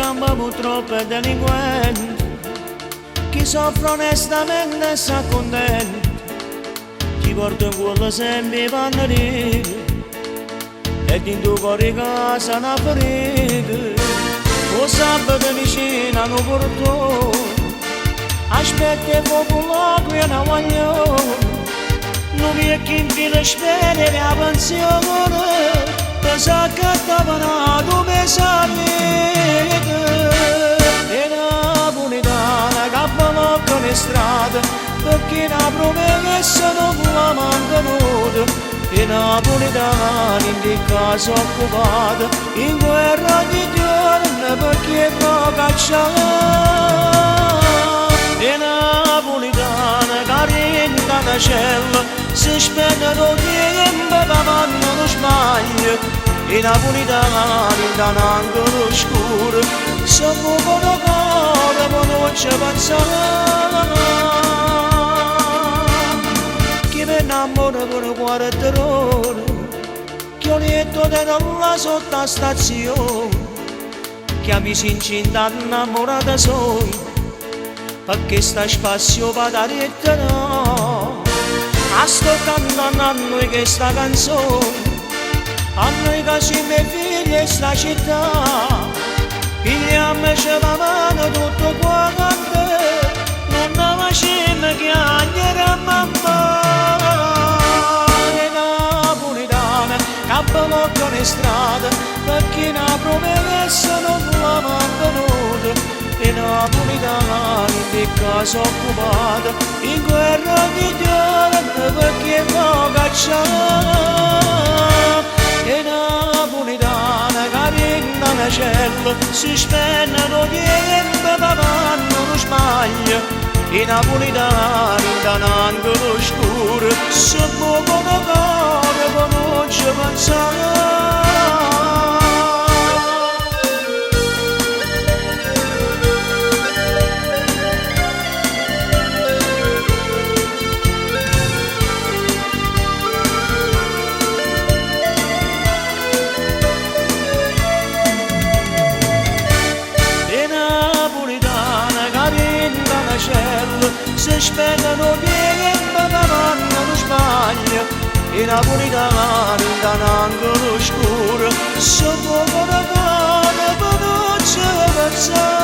campo purtroppo è delinquente, chi soffre onestamente sta contento, ti porta in cuore sempre i pannolini e in tuo cuore casa una ferita. O sabato vicino hanno portato, aspetta il popolo qui una guaglione, non mi è chi infine spera la pensione, per sa che davano dove salite. E napolitana che blocca le strade, perché la promessa non la mancanuta. E napolitani in casa occupata, in guerra ogni giorno perché non cacciare. E napolitana che rinda una cella, si spendono tempo davanti allo sbaglio. E napolitani da un angolo scuro, si muovono cuore ma non ci pensare. Chi mi innamora per 40 ore, che ho letto della sottostazione, che mi si incinta innamorata solo, perché sta spazio va da retta no. Sto cantando a noi questa canzone, a noi che siamo figli di sta città, pigliamoci la mano tutto qua con te, non ne facciamo chiacchiere a mamma. E napolitana che blocca le strade, perché una promessa non la mancanuta. E napolitani in casa occupata, in guerra ogni giorno perché non cacciare. E napolitana che rinda una cella, si spendono tempo davanti allo sbaglio. I napolitani da un angolo scuro, si muovono cuore ma non ci pensare. Si spendono tempo davanti allo sbaglio, i napolitani da un angolo scuro, si muovono cuore ma non ci pensare.